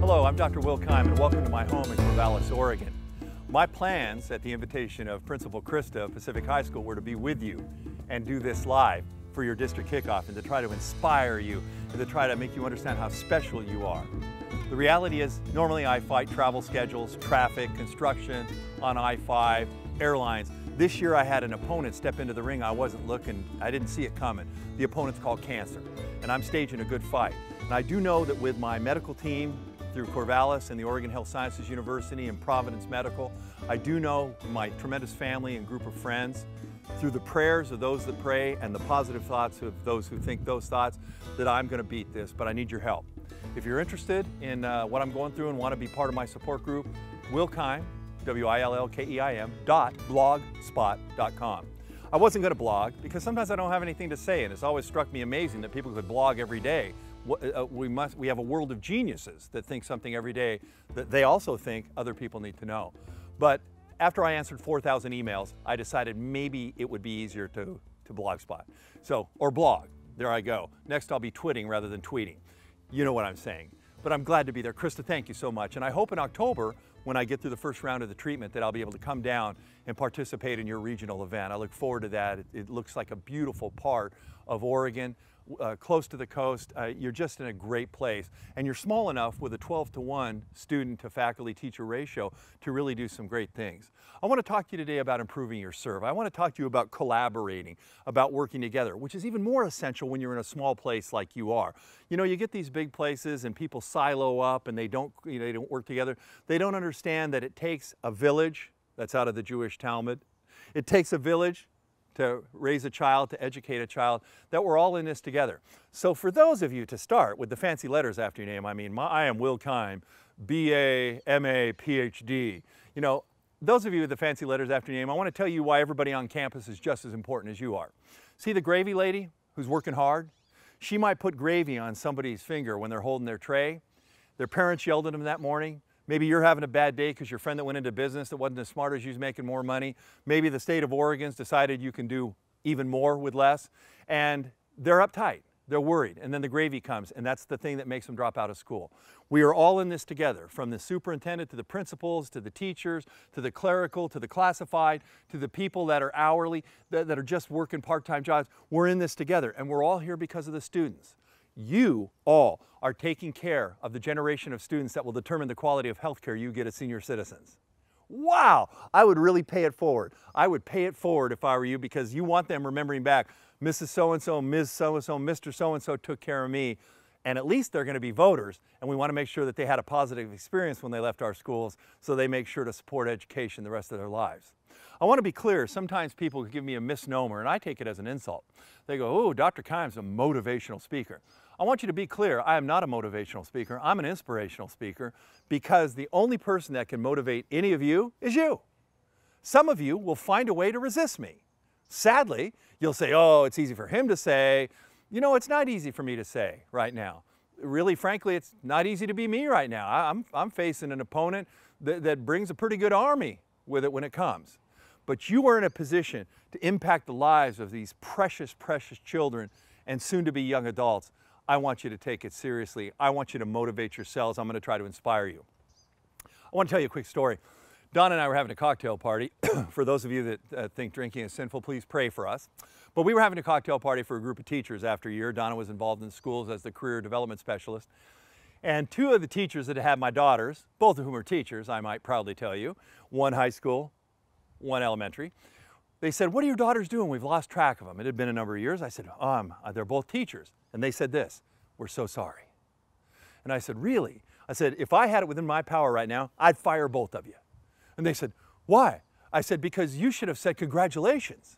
Hello, I'm Dr. Will Keim, and welcome to my home in Corvallis, Oregon. My plans, at the invitation of Principal Krista of Pacific High School, were to be with you and do this live for your district kickoff and to try to inspire you and to try to make you understand how special you are. The reality is, normally I fight travel schedules, traffic, construction on I-5, airlines. This year I had an opponent step into the ring. I wasn't looking, I didn't see it coming. The opponent's called cancer, and I'm staging a good fight. And I do know that with my medical team through Corvallis and the Oregon Health Sciences University and Providence Medical, I do know my tremendous family and group of friends, through the prayers of those that pray and the positive thoughts of those who think those thoughts, that I'm going to beat this, but I need your help. If you're interested in what I'm going through and want to be part of my support group, Will Keim, WILLKEIM.blogspot.com. I wasn't going to blog because sometimes I don't have anything to say, and it's always struck me amazing that people could blog every day. We have a world of geniuses that think something every day that they also think other people need to know. But after I answered 4,000 emails, I decided maybe it would be easier to blogspot. Or blog, there I go. Next I'll be twitting rather than tweeting. You know what I'm saying. But I'm glad to be there. Krista, thank you so much. And I hope in October, when I get through the first round of the treatment, that I'll be able to come down and participate in your regional event. I look forward to that. It looks like a beautiful part of Oregon, close to the coast. You're just in a great place. And you're small enough with a 12-to-1 student to faculty teacher ratio to really do some great things. I want to talk to you today about improving your serve. I want to talk to you about collaborating, about working together, which is even more essential when you're in a small place like you are. You know, you get these big places and people silo up and they don't work together. They don't understand that it takes a village, that's out of the Jewish Talmud. It takes a village to raise a child, to educate a child, that we're all in this together. So for those of you, to start with the fancy letters after your name, I mean, I am Will Keim, BA, MA, PhD. You know, those of you with the fancy letters after your name, I want to tell you why everybody on campus is just as important as you are. See the gravy lady who's working hard? She might put gravy on somebody's finger when they're holding their tray. Their parents yelled at them that morning. Maybe you're having a bad day because your friend that went into business that wasn't as smart as you is making more money. Maybe the state of Oregon's decided you can do even more with less. And they're uptight, they're worried. And then the gravy comes, and that's the thing that makes them drop out of school. We are all in this together, from the superintendent to the principals, to the teachers, to the clerical, to the classified, to the people that are hourly, that are just working part-time jobs. We're in this together, and we're all here because of the students. You all are taking care of the generation of students that will determine the quality of health care you get as senior citizens. Wow, I would really pay it forward. I would pay it forward if I were you, because you want them remembering back, Mrs. So-and-so, Ms. So-and-so, Mr. So-and-so took care of me, and at least they're going to be voters, and we want to make sure that they had a positive experience when they left our schools, so they make sure to support education the rest of their lives. I want to be clear, sometimes people give me a misnomer, and I take it as an insult. They go, oh, Dr. Keim's a motivational speaker. I want you to be clear, I am not a motivational speaker, I'm an inspirational speaker, because the only person that can motivate any of you is you. Some of you will find a way to resist me. Sadly, you'll say, oh, it's easy for him to say. You know, it's not easy for me to say right now. Really, frankly, it's not easy to be me right now. I'm facing an opponent that brings a pretty good army with it when it comes. But you are in a position to impact the lives of these precious, precious children and soon-to-be young adults. I want you to take it seriously. I want you to motivate yourselves. I'm going to try to inspire you. I want to tell you a quick story. Don and I were having a cocktail party. For those of you that think drinking is sinful, please pray for us. But we were having a cocktail party for a group of teachers after a year. Donna was involved in schools as the career development specialist. And two of the teachers that had my daughters, both of whom are teachers, I might proudly tell you, one high school, one elementary, they said, what are your daughters doing? We've lost track of them. It had been a number of years. I said, they're both teachers. And they said this, we're so sorry. And I said, really? I said, if I had it within my power right now, I'd fire both of you. And they said, why? I said, because you should have said congratulations.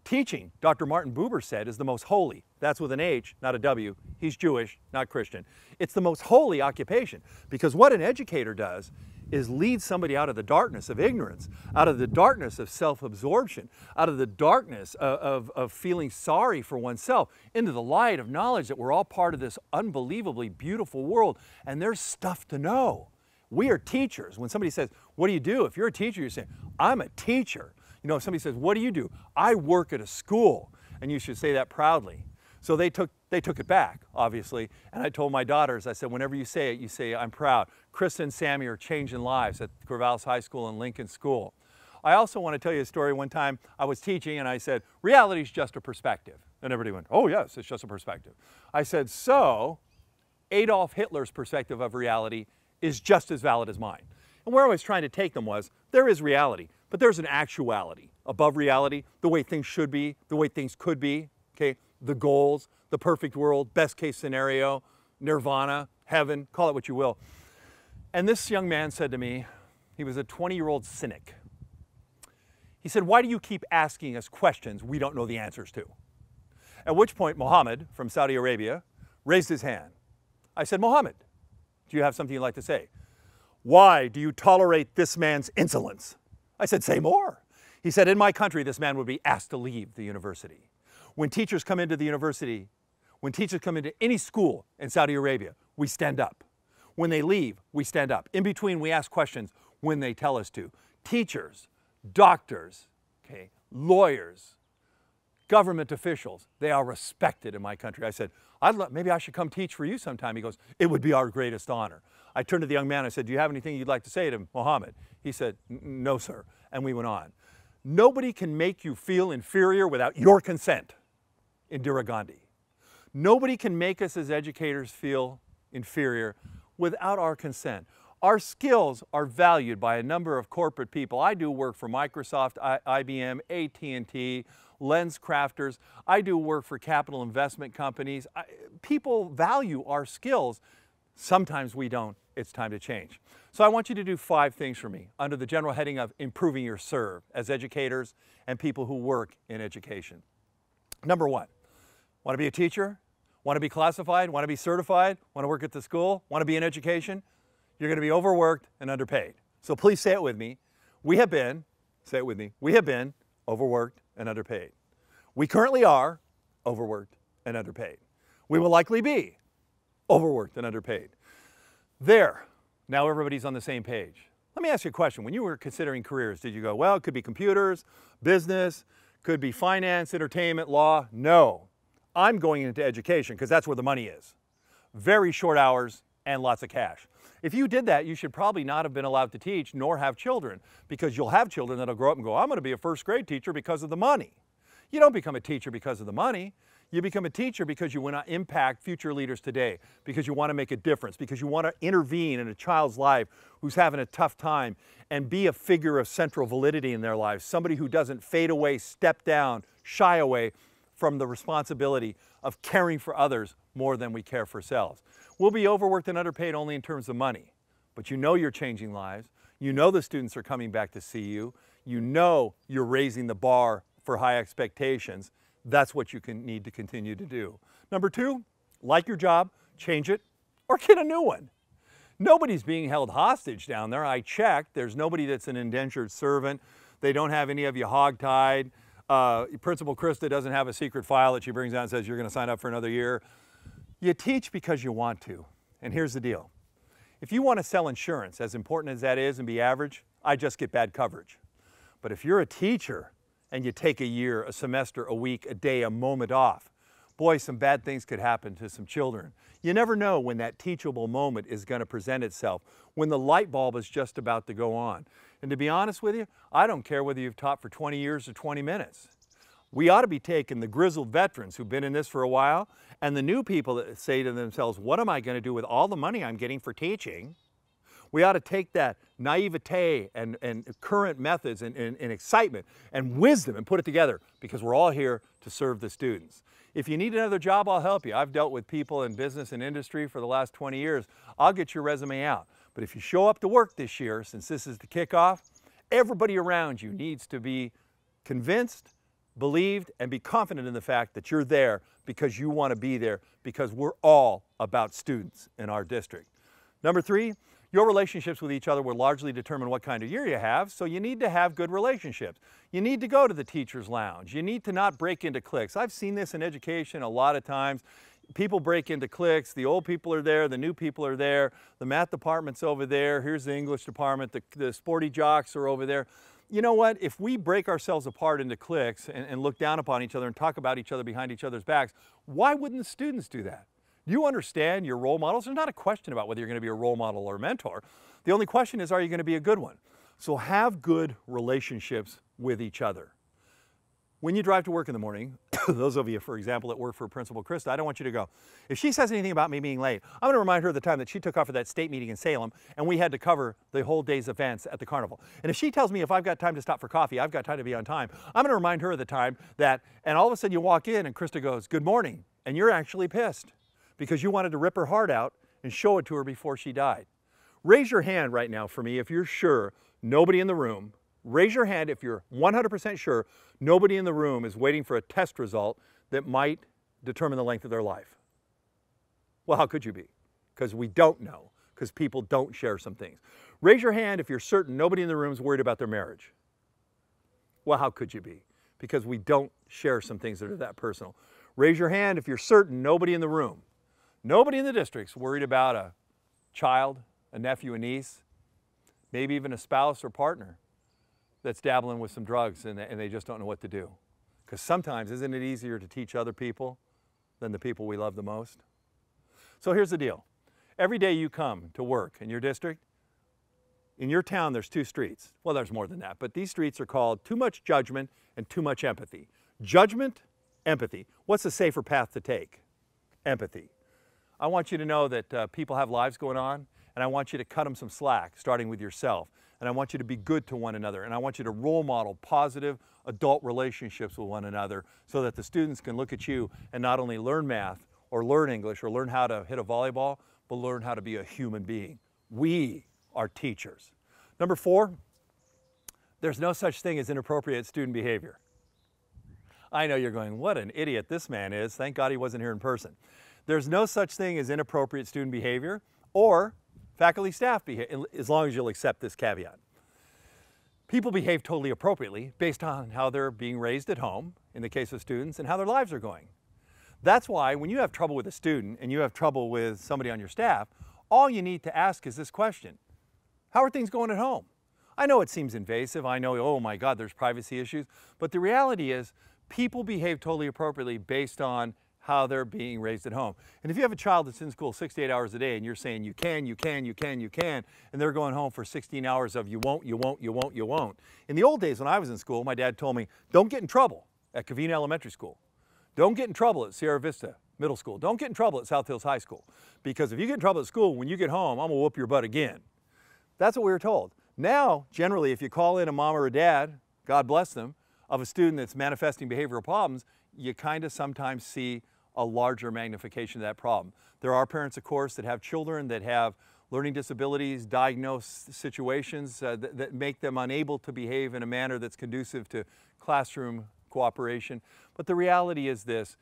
Teaching, Dr. Martin Buber said, is the most holy. That's with an H, not a W. He's Jewish, not Christian. It's the most holy occupation, because what an educator does is lead somebody out of the darkness of ignorance, out of the darkness of self-absorption, out of the darkness of feeling sorry for oneself, into the light of knowledge that we're all part of this unbelievably beautiful world, and there's stuff to know. We are teachers. When somebody says, what do you do? If you're a teacher, you're saying, I'm a teacher. You know, if somebody says, what do you do? I work at a school. And you should say that proudly. So they took it back, obviously, and I told my daughters, I said, whenever you say, I'm proud. Krista and Sammy are changing lives at Corvallis High School and Lincoln School. I also want to tell you a story. One time I was teaching and I said, reality is just a perspective. And everybody went, oh yes, it's just a perspective. I said, so Adolf Hitler's perspective of reality is just as valid as mine. And where I was trying to take them was, there is reality, but there's an actuality above reality, the way things should be, the way things could be, okay? The goals, the perfect world, best case scenario, nirvana, heaven, call it what you will. And this young man said to me, he was a 20-year-old cynic. He said, why do you keep asking us questions we don't know the answers to? At which point, Mohammed from Saudi Arabia raised his hand. I said, Mohammed, do you have something you'd like to say? Why do you tolerate this man's insolence? I said, say more. He said, in my country, this man would be asked to leave the university. When teachers come into the university, when teachers come into any school in Saudi Arabia, we stand up. When they leave, we stand up. In between, we ask questions when they tell us to. Teachers, doctors, okay, lawyers, government officials, they are respected in my country. I said, maybe I should come teach for you sometime. He goes, it would be our greatest honor. I turned to the young man and I said, do you have anything you'd like to say to Mohammed? He said, no, sir. And we went on. Nobody can make you feel inferior without your consent. Indira Gandhi. Nobody can make us as educators feel inferior without our consent. Our skills are valued by a number of corporate people. I do work for Microsoft, IBM, AT&T, lens crafters. I do work for capital investment companies. People value our skills. Sometimes we don't. It's time to change. So I want you to do 5 things for me under the general heading of improving your serve as educators and people who work in education. Number 1, want to be a teacher? Want to be classified? Want to be certified? Want to work at the school? Want to be in education? You're going to be overworked and underpaid. So please say it with me. We have been, say it with me, we have been overworked and underpaid. We currently are overworked and underpaid. We will likely be overworked and underpaid. There, now everybody's on the same page. Let me ask you a question. When you were considering careers, did you go, well, it could be computers, business, could be finance, entertainment, law? No. I'm going into education because that's where the money is. Very short hours and lots of cash. If you did that, you should probably not have been allowed to teach nor have children, because you'll have children that'll grow up and go, I'm going to be a first grade teacher because of the money. You don't become a teacher because of the money. You become a teacher because you want to impact future leaders today, because you want to make a difference, because you want to intervene in a child's life who's having a tough time and be a figure of central validity in their lives, somebody who doesn't fade away, step down, shy away from the responsibility of caring for others more than we care for ourselves. We'll be overworked and underpaid only in terms of money, but you know you're changing lives. You know the students are coming back to see you. You know you're raising the bar for high expectations. That's what you need to continue to do. Number 2, like your job, change it, or get a new one. Nobody's being held hostage down there. I checked. There's nobody that's an indentured servant. They don't have any of you hogtied. Principal Krista doesn't have a secret file that she brings out and says you're going to sign up for another year. You teach because you want to. And here's the deal. If you want to sell insurance, as important as that is, and be average, I just get bad coverage. But if you're a teacher and you take a year, a semester, a week, a day, a moment off, boy, some bad things could happen to some children. You never know when that teachable moment is going to present itself, when the light bulb is just about to go on. And to be honest with you, I don't care whether you've taught for 20 years or 20 minutes. We ought to be taking the grizzled veterans who've been in this for a while and the new people that say to themselves, what am I going to do with all the money I'm getting for teaching? We ought to take that naivete and current methods and excitement and wisdom and put it together, because we're all here to serve the students. If you need another job, I'll help you. I've dealt with people in business and industry for the last 20 years. I'll get your resume out. But if you show up to work this year, since this is the kickoff, everybody around you needs to be convinced, believed, and be confident in the fact that you're there because you want to be there, because we're all about students in our district. Number 3, your relationships with each other will largely determine what kind of year you have, so you need to have good relationships. You need to go to the teacher's lounge. You need to not break into cliques. I've seen this in education a lot of times. People break into cliques. The old people are there, the new people are there, the math department's over there, here's the English department, the sporty jocks are over there. you know what? If we break ourselves apart into cliques and look down upon each other and talk about each other behind each other's backs, why wouldn't the students do that? You understand your role models. There's not a question about whether you're going to be a role model or a mentor. The only question is, are you going to be a good one? So have good relationships with each other. When you drive to work in the morning, those of you, for example, that work for Principal Krista, I don't want you to go, if she says anything about me being late, I'm going to remind her of the time that she took off for that state meeting in Salem and we had to cover the whole day's events at the carnival. And if she tells me if I've got time to stop for coffee, I've got time to be on time, I'm going to remind her of the time that, and all of a sudden you walk in and Krista goes, good morning, and you're actually pissed because you wanted to rip her heart out and show it to her before she died. Raise your hand right now for me if you're sure nobody in the room, raise your hand if you're 100% sure nobody in the room is waiting for a test result that might determine the length of their life. Well, how could you be? Because we don't know, because people don't share some things. Raise your hand if you're certain nobody in the room is worried about their marriage. Well, how could you be? Because we don't share some things that are that personal. Raise your hand if you're certain nobody in the room, nobody in the district's worried about a child, a nephew, a niece, maybe even a spouse or partner that's dabbling with some drugs and they just don't know what to do. Because sometimes, isn't it easier to teach other people than the people we love the most? So here's the deal. Every day you come to work in your district, in your town there's 2 streets. Well, there's more than that, but these streets are called too much judgment and too much empathy. Judgment, empathy. What's a safer path to take? Empathy. I want you to know that people have lives going on, and I want you to cut them some slack, starting with yourself. And I want you to be good to one another. And I want you to role model positive adult relationships with one another so that the students can look at you and not only learn math or learn English or learn how to hit a volleyball, but learn how to be a human being. We are teachers. Number 4, there's no such thing as inappropriate student behavior. I know you're going, what an idiot this man is. Thank God he wasn't here in person. There's no such thing as inappropriate student behavior or faculty staff behavior, as long as you'll accept this caveat. People behave totally appropriately based on how they're being raised at home, in the case of students, and how their lives are going. That's why when you have trouble with a student and you have trouble with somebody on your staff, all you need to ask is this question: how are things going at home? I know it seems invasive. I know, oh my God, there's privacy issues. But the reality is people behave totally appropriately based on how they're being raised at home. And if you have a child that's in school 68 hours a day and you're saying you can, and they're going home for 16 hours of you won't. In the old days when I was in school, my dad told me, don't get in trouble at Covina Elementary School. Don't get in trouble at Sierra Vista Middle School. Don't get in trouble at South Hills High School. Because if you get in trouble at school, when you get home, I'm gonna whoop your butt again. That's what we were told. Now, generally, if you call in a mom or a dad, God bless them, of a student that's manifesting behavioral problems, you kind of sometimes see a larger magnification of that problem. There are parents, of course, that have children that have learning disabilities, diagnosed situations that make them unable to behave in a manner that's conducive to classroom cooperation. But the reality is this: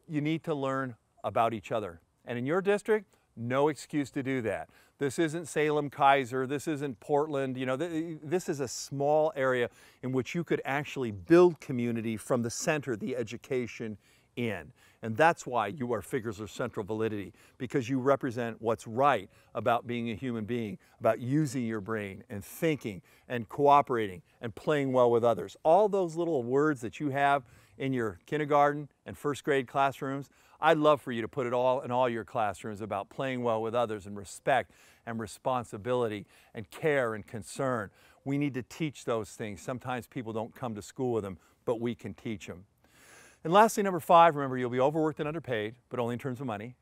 you need to learn about each other. And in your district, no excuse to do that. This isn't Salem Kaiser, this isn't Portland, you know, this is a small area in which you could actually build community from the center, the education in. And that's why you are figures of central validity, because you represent what's right about being a human being, about using your brain and thinking and cooperating and playing well with others. All those little words that you have in your kindergarten and first grade classrooms, I'd love for you to put it all in all your classrooms about playing well with others and respect and responsibility and care and concern. We need to teach those things. Sometimes people don't come to school with them, but we can teach them. And lastly, number 5, remember, you'll be overworked and underpaid, but only in terms of money.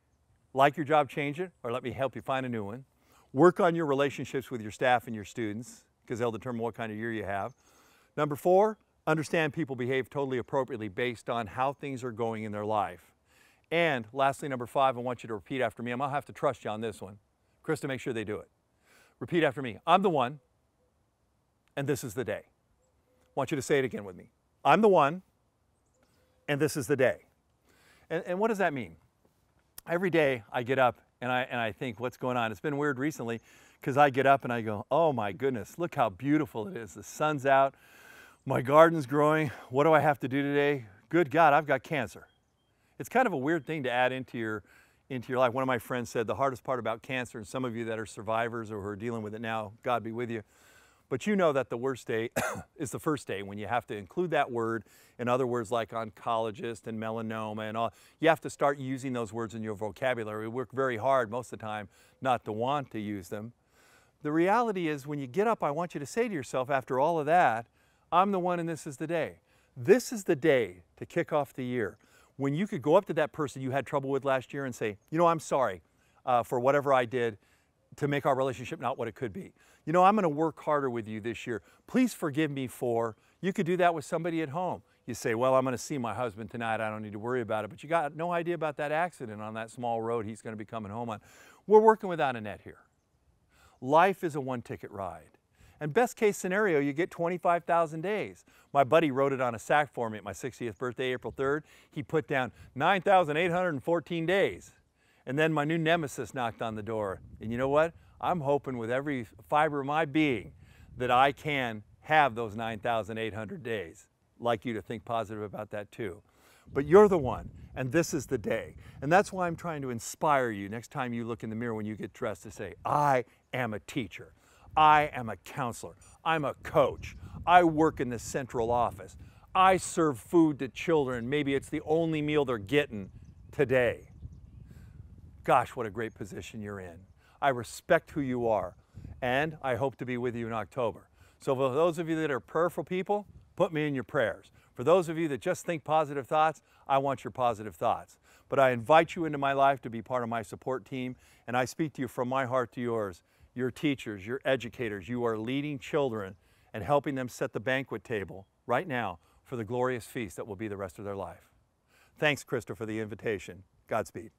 Like your job, change it, or let me help you find a new one. Work on your relationships with your staff and your students, because they'll determine what kind of year you have. Number 4, understand people behave totally appropriately based on how things are going in their life. And lastly, number 5, I want you to repeat after me. I'm gonna have to trust you on this one. Krista, make sure they do it. Repeat after me. I'm the one, and this is the day. I want you to say it again with me. I'm the one, and this is the day. And what does that mean? Every day I get up and I think, what's going on? It's been weird recently because I get up and I go, oh my goodness, look how beautiful it is. The sun's out, my garden's growing. What do I have to do today? Good God, I've got cancer. It's kind of a weird thing to add into your life. One of my friends said the hardest part about cancer, and some of you that are survivors or who are dealing with it now, God be with you, But you know that the worst day is the first day when you have to include that word in other words like oncologist and melanoma and all. You have to start using those words in your vocabulary. We work very hard most of the time not to want to use them. The reality is when you get up, I want you to say to yourself after all of that, I'm the one and this is the day. This is the day to kick off the year when you could go up to that person you had trouble with last year and say, you know, I'm sorry for whatever I did to make our relationship not what it could be. You know, I'm going to work harder with you this year. Please forgive me for. You could do that with somebody at home. You say, well, I'm going to see my husband tonight. I don't need to worry about it. But you got no idea about that accident on that small road he's going to be coming home on. We're working without Annette here. Life is a one-ticket ride. And best case scenario, you get 25,000 days. My buddy wrote it on a sack for me at my 60th birthday, April 3rd. He put down 9,814 days. And then my new nemesis knocked on the door. And you know what? I'm hoping with every fiber of my being that I can have those 9,800 days. I'd like you to think positive about that too. But you're the one, and this is the day. And that's why I'm trying to inspire you next time you look in the mirror when you get dressed to say, I am a teacher. I am a counselor. I'm a coach. I work in the central office. I serve food to children. Maybe it's the only meal they're getting today. Gosh, what a great position you're in. I respect who you are, and I hope to be with you in October. So for those of you that are prayerful people, put me in your prayers. For those of you that just think positive thoughts, I want your positive thoughts. But I invite you into my life to be part of my support team, and I speak to you from my heart to yours. Your teachers, your educators, you are leading children and helping them set the banquet table right now for the glorious feast that will be the rest of their life. Thanks, Krista, for the invitation. Godspeed.